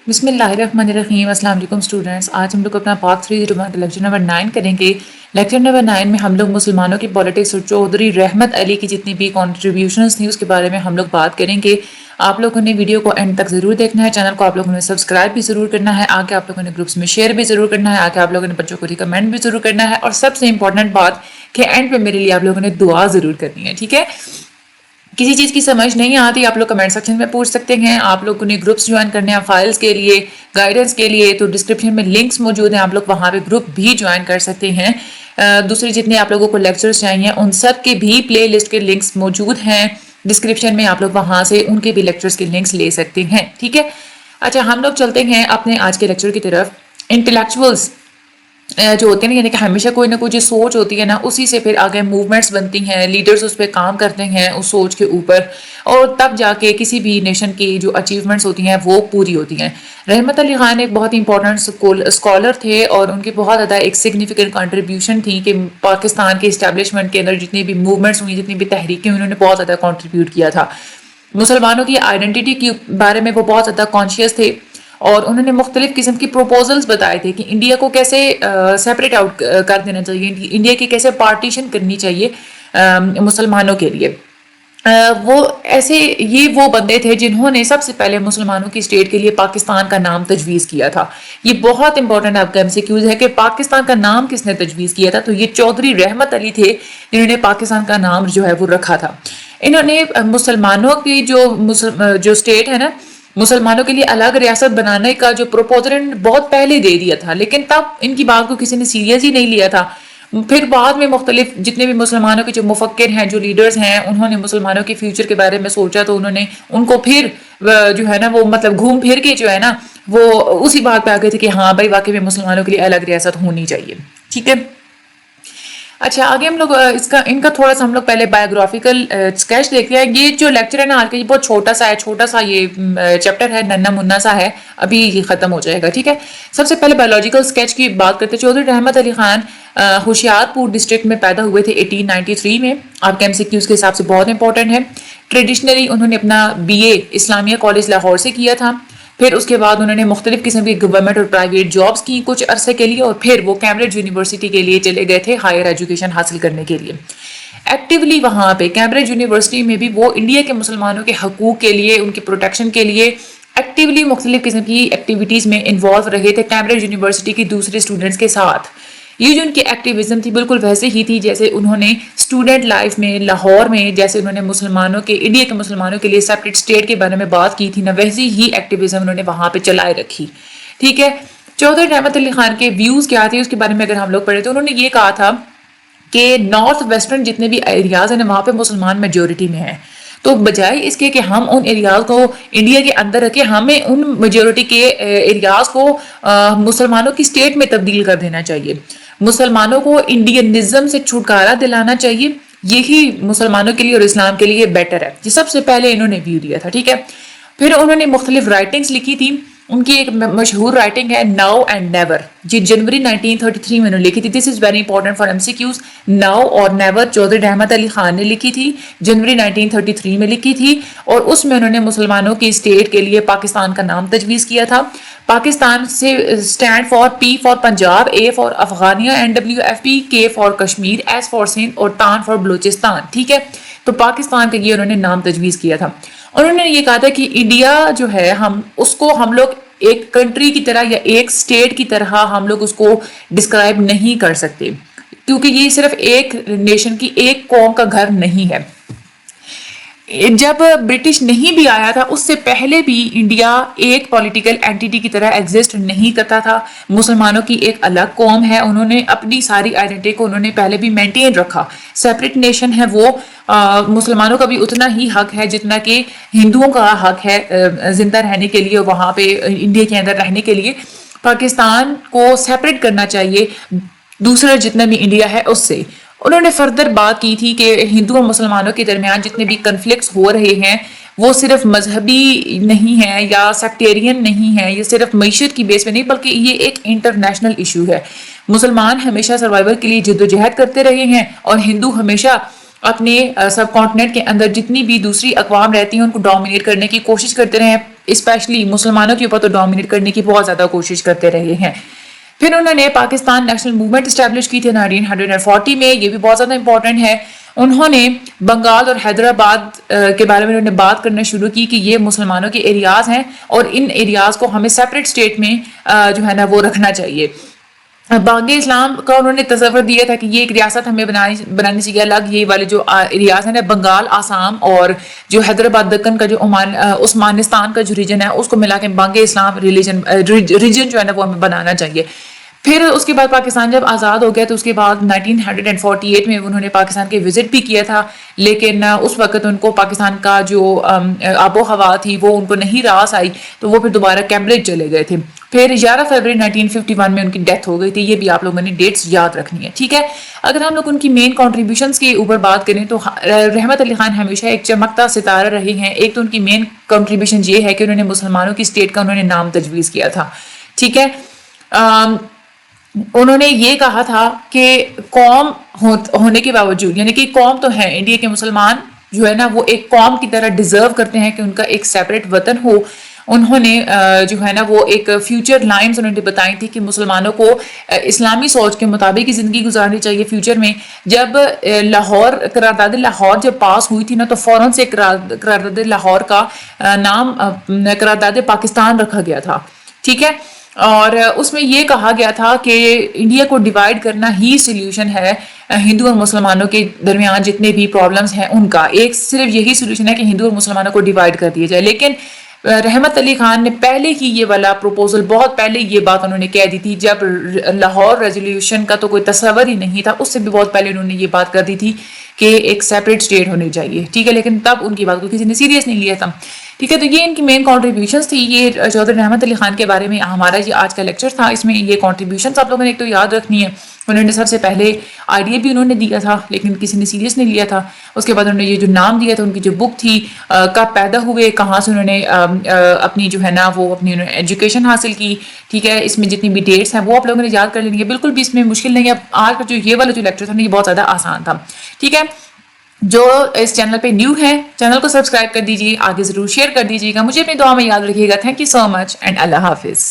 بسم اللہ الرحمن الرحیم۔ السلام علیکم اسٹوڈنٹس، آج ہم لوگ اپنا پارٹ 301 کا لیکچر نمبر 9 کریں گے۔ لیکچر نمبر 9 میں ہم لوگ مسلمانوں کی پولیٹکس اور چودھری رحمت علی کی جتنی بھی کنٹریبیوشنز تھیں اس کے بارے میں ہم لوگ بات کریں گے۔ آپ لوگوں نے ویڈیو کو اینڈ تک ضرور دیکھنا ہے، چینل کو آپ لوگوں نے سبسکرائب بھی ضرور کرنا ہے، آگے آپ لوگوں نے گروپس میں شیئر بھی ضرور کرنا ہے، آگے آپ لوگوں نے بچوں کو ریکمینڈ بھی ضرور کرنا ہے، اور سب سے امپورٹنٹ بات کہ اینڈ پہ میرے لیے آپ لوگوں نے دعا ضرور کرنی ہے، ٹھیک ہے؟ کسی چیز کی سمجھ نہیں آتی آپ لوگ کمنٹ سیکشن میں پوچھ سکتے ہیں۔ آپ لوگوں نے گروپس جوائن کرنے ہیں فائلز کے لیے، گائیڈنس کے لیے، تو ڈسکرپشن میں لنکس موجود ہیں، آپ لوگ وہاں پہ گروپ بھی جوائن کر سکتے ہیں۔ دوسرے جتنے آپ لوگوں کو لیکچرز چاہیے ان سب کے بھی پلے لسٹ کے لنکس موجود ہیں ڈسکرپشن میں، آپ لوگ وہاں سے ان کے بھی لیکچرز کے لنکس لے سکتے ہیں، ٹھیک ہے؟ اچھا، ہم لوگ چلتے ہیں اپنے آج کے لیکچر کی طرف۔ انٹلیکچوئلز جو ہوتے ہیں، یعنی کہ ہمیشہ کوئی نہ کوئی جو سوچ ہوتی ہے نا، اسی سے پھر آگے موومنٹس بنتی ہیں، لیڈرز اس پہ کام کرتے ہیں اس سوچ کے اوپر، اور تب جا کے کسی بھی نیشن کی جو اچیومنٹس ہوتی ہیں وہ پوری ہوتی ہیں۔ رحمت علی خان ایک بہت امپورٹنٹ اسکالر تھے، اور ان کی بہت زیادہ ایک سگنیفیکنٹ کنٹریبیوشن تھی کہ پاکستان کے اسٹیبلشمنٹ کے اندر جتنی بھی موومنٹس ہوئی، جتنی بھی تحریکیں، انہوں نے بہت زیادہ کنٹریبیوٹ کیا تھا۔ مسلمانوں کی آئیڈینٹی کے بارے میں وہ بہت زیادہ کانشیس تھے، اور انہوں نے مختلف قسم کی پروپوزلز بتائے تھے کہ انڈیا کو کیسے سیپریٹ آؤٹ کر دینا چاہیے، انڈیا کی کیسے پارٹیشن کرنی چاہیے مسلمانوں کے لیے۔ یہ وہ بندے تھے جنہوں نے سب سے پہلے مسلمانوں کی اسٹیٹ کے لیے پاکستان کا نام تجویز کیا تھا۔ یہ بہت امپورٹنٹ آپ کا MCQs ہے کہ پاکستان کا نام کس نے تجویز کیا تھا، تو یہ چودھری رحمت علی تھے جنہوں نے پاکستان کا نام جو ہے وہ رکھا تھا۔ انہوں نے مسلمانوں کی جو اسٹیٹ ہے نا، مسلمانوں کے لیے الگ ریاست بنانے کا جو پروپوزل بہت پہلے دے دیا تھا، لیکن تب ان کی بات کو کسی نے سیریس ہی نہیں لیا تھا۔ پھر بعد میں مختلف جتنے بھی مسلمانوں کے جو مفکر ہیں، جو لیڈرز ہیں، انہوں نے مسلمانوں کے فیوچر کے بارے میں سوچا، تو انہوں نے ان کو پھر جو ہے نا وہ مطلب گھوم پھر کے جو ہے نا وہ اسی بات پہ آ گئے تھے کہ ہاں بھائی واقعی میں مسلمانوں کے لیے الگ ریاست ہونی چاہیے، ٹھیک ہے؟ اچھا، آگے ہم لوگ ان کا تھوڑا سا ہم لوگ پہلے بایوگرافیکل اسکیچ دیکھتے ہیں۔ یہ جو لیکچر ہے نا آج کا، یہ بہت چھوٹا سا یہ چیپٹر ہے، ننھا منا سا ہے، ابھی یہ ختم ہو جائے گا، ٹھیک ہے؟ سب سے پہلے بایولوجیکل اسکیچ کی بات کرتے ہیں۔ چودھری رحمت علی خان ہوشیار پور ڈسٹرکٹ میں پیدا ہوئے تھے 1893 میں، آپ کے MCQs کے حساب سے بہت امپورٹنٹ ہے۔ ٹریڈیشنلی انہوں نے اپنا BA اسلامیہ کالج لاہور سے کیا تھا، پھر اس کے بعد انہوں نے مختلف قسم کی گورنمنٹ اور پرائیویٹ جابس کی کچھ عرصے کے لیے، اور پھر وہ کیمبرج یونیورسٹی کے لیے چلے گئے تھے ہائر ایجوکیشن حاصل کرنے کے لیے۔ ایکٹیولی وہاں پہ کیمبرج یونیورسٹی میں بھی وہ انڈیا کے مسلمانوں کے حقوق کے لیے، ان کی پروٹیکشن کے لیے ایکٹیولی مختلف قسم کی ایکٹیویٹیز میں انوالو رہے تھے کیمبرج یونیورسٹی کی دوسرے اسٹوڈنٹس کے ساتھ۔ یہ جو ان کی ایکٹیویزم تھی بالکل ویسے ہی تھی جیسے انہوں نے اسٹوڈنٹ لائف میں لاہور میں، جیسے انہوں نے انڈیا کے مسلمانوں کے لیے سیپریٹ اسٹیٹ کے بارے میں بات کی تھی نا، ویسی ہی ایکٹیویزم انہوں نے وہاں پہ چلائے رکھی، ٹھیک ہے؟ چودھری رحمت علی خان کے ویوز کیا تھے اس کے بارے میں اگر ہم لوگ پڑھے تو انہوں نے یہ کہا تھا کہ نارتھ ویسٹرن جتنے بھی ایریاز ہیں وہاں پہ مسلمان میجورٹی میں ہیں، تو بجائے اس کے کہ ہم ان ایریاز کو انڈیا کے اندر رکھیں، ہمیں ان میجورٹی کے ایریاز کو مسلمانوں کی اسٹیٹ میں تبدیل کر دینا چاہیے، مسلمانوں کو انڈینزم سے چھٹکارا دلانا چاہیے، یہی مسلمانوں کے لیے اور اسلام کے لیے بیٹر ہے۔ یہ سب سے پہلے انہوں نے ویو دیا تھا، ٹھیک ہے؟ پھر انہوں نے مختلف رائٹنگز لکھی تھی۔ ان کی ایک مشہور رائٹنگ ہے ناؤ اینڈ نیور، جی جنوری 1933 میں انہوں نے لکھی تھی۔ This is very important for MCQs۔ Now اور نیور چودھری رحمت علی خان نے لکھی تھی، جنوری 1933 میں لکھی تھی، اور اس میں انہوں نے مسلمانوں کی اسٹیٹ کے لیے پاکستان کا نام تجویز کیا تھا۔ پاکستان سے stand for P for Punjab, A for Afghania, NWFP، K for Kashmir, S for Sindh, اور تان فار بلوچستان، ٹھیک ہے؟ تو پاکستان کا یہ انہوں نے نام تجویز کیا تھا۔ انہوں نے یہ کہا تھا کہ انڈیا جو ہے ہم لوگ ایک کنٹری کی طرح یا ایک اسٹیٹ کی طرح ہم لوگ اس کو ڈسکرائب نہیں کر سکتے، کیونکہ یہ صرف ایک نیشن کی ایک قوم کا گھر نہیں ہے۔ جب برٹش نہیں بھی آیا تھا اس سے پہلے بھی انڈیا ایک پولیٹیکل اینٹیٹی کی طرح ایگزسٹ نہیں کرتا تھا، مسلمانوں کی ایک الگ قوم ہے، انہوں نے اپنی ساری آئیڈینٹی کو انہوں نے پہلے بھی مینٹین رکھا۔ سیپریٹ نیشن ہے وہ، مسلمانوں کا بھی اتنا ہی حق ہے جتنا کہ ہندوؤں کا حق ہے زندہ رہنے کے لیے، وہاں پہ انڈیا کے اندر رہنے کے لیے۔ پاکستان کو سیپریٹ کرنا چاہیے دوسرا جتنا بھی انڈیا ہے اس سے۔ انہوں نے فردر بات کی تھی کہ ہندو اور مسلمانوں کے درمیان جتنے بھی کنفلکٹس ہو رہے ہیں وہ صرف مذہبی نہیں ہے یا سیکٹیرین نہیں ہے، یہ صرف معیشت کی بیس پہ نہیں بلکہ یہ ایک انٹرنیشنل ایشو ہے۔ مسلمان ہمیشہ سروائیول کے لیے جدوجہد کرتے رہے ہیں، اور ہندو ہمیشہ اپنے سب کانٹیننٹ کے اندر جتنی بھی دوسری اقوام رہتی ہیں ان کو ڈومینیٹ کرنے کی کوشش کرتے رہے ہیں، اسپیشلی مسلمانوں کے اوپر تو ڈومینیٹ کرنے کی بہت زیادہ کوشش کرتے رہے ہیں۔ پھر انہوں نے پاکستان نیشنل موومنٹ اسٹیبلش کی تھی 1940 میں، یہ بھی بہت زیادہ امپورٹنٹ ہے۔ انہوں نے بنگال اور حیدرآباد کے بارے میں انہوں نے بات کرنا شروع کی کہ یہ مسلمانوں کے ایریاز ہیں اور ان ایریاز کو ہمیں سیپریٹ اسٹیٹ میں جو ہے نا وہ رکھنا چاہیے۔ بانگ اسلام کا انہوں نے تصور دیا تھا کہ یہ ایک ریاست ہمیں بنانی چاہیے الگ، یہ والے جو ایریاز ہیں نا بنگال، آسام اور جو حیدرآباد دکن کا جو عثمانستان کا جو ریجن ہے اس کو ملا کے بانگ اسلام ریجن جو ہے نا وہ ہمیں بنانا چاہیے۔ پھر اس کے بعد پاکستان جب آزاد ہو گیا تو اس کے بعد 1948 میں انہوں نے پاکستان کے وزٹ بھی کیا تھا، لیکن اس وقت ان کو پاکستان کا جو آب و ہوا تھی وہ ان کو نہیں راس آئی تو وہ پھر دوبارہ کیمبرج چلے گئے تھے۔ پھر 11 فروری 1951 میں ان کی ڈیتھ ہو گئی تھی، یہ بھی آپ لوگوں نے ڈیٹس یاد رکھنی ہے، ٹھیک ہے۔ اگر ہم لوگ ان کی مین کنٹریبیوشنز کے اوپر بات کریں تو رحمت علی خان ہمیشہ ایک چمکتا ستارہ رہے ہیں۔ ایک تو ان کی مین کنٹریبیوشن یہ ہے کہ انہوں نے مسلمانوں کی اسٹیٹ کا انہوں نے نام تجویز کیا تھا، ٹھیک ہے۔ انہوں نے یہ کہا تھا کہ قوم ہونے کے باوجود، یعنی کہ قوم تو ہے انڈیا کے مسلمان جو ہے نا وہ ایک قوم کی طرح ڈیزرو کرتے ہیں کہ ان کا ایک سیپریٹ وطن ہو۔ انہوں نے جو ہے نا وہ ایک فیوچر لائنز انہوں نے بتائی تھی کہ مسلمانوں کو اسلامی سوچ کے مطابق ہی زندگی گزارنی چاہیے فیوچر میں۔ جب قرارداد لاہور جب پاس ہوئی تھی نا تو فوراً سے قرارداد لاہور کا نام قرارداد پاکستان رکھا گیا تھا، ٹھیک ہے۔ اور اس میں یہ کہا گیا تھا کہ انڈیا کو ڈیوائڈ کرنا ہی سلیوشن ہے ہندو اور مسلمانوں کے درمیان جتنے بھی پرابلمز ہیں ان کا، ایک صرف یہی سلیوشن ہے کہ ہندو اور مسلمانوں کو ڈیوائڈ کر دیا جائے۔ لیکن رحمت علی خان نے پہلے ہی یہ والا پروپوزل، بہت پہلے یہ بات انہوں نے کہہ دی تھی جب لاہور ریزولوشن کا تو کوئی تصور ہی نہیں تھا، اس سے بھی بہت پہلے انہوں نے یہ بات کر دی تھی کہ ایک سیپریٹ اسٹیٹ ہونی چاہیے، ٹھیک ہے۔ لیکن تب ان کی بات کو کسی نے سیریس نہیں لیا تھا، ٹھیک ہے۔ تو یہ ان کی مین کنٹریبیوشنز تھی، یہ چودھری رحمت علی خان کے بارے میں ہمارا یہ آج کا لیکچر تھا۔ اس میں یہ کنٹریبیوشنز آپ لوگوں نے ایک تو یاد رکھنی ہے، انہوں نے سب سے پہلے آئیڈیا بھی انہوں نے دیا تھا لیکن کسی نے سیریس نہیں لیا تھا۔ اس کے بعد انہوں نے یہ جو نام دیا تھا، ان کی جو بک تھی کب پیدا ہوئے، کہاں سے انہوں نے اپنی جو ہے نا وہ اپنی ایجوکیشن حاصل کی، ٹھیک ہے۔ اس میں جتنی بھی ڈیٹس ہیں وہ آپ لوگوں نے یاد کر لینی ہے، بالکل بھی اس میں مشکل نہیں ہے۔ آج کا جو یہ والا جو لیکچر تھا نا یہ بہت زیادہ آسان تھا، ٹھیک ہے۔ جو اس چینل پہ نیو ہے چینل کو سبسکرائب کر دیجیے، آگے ضرور شیئر کر دیجیے گا، مجھے اپنی دعا میں یاد رکھیے گا۔ Thank you so much and اللہ حافظ۔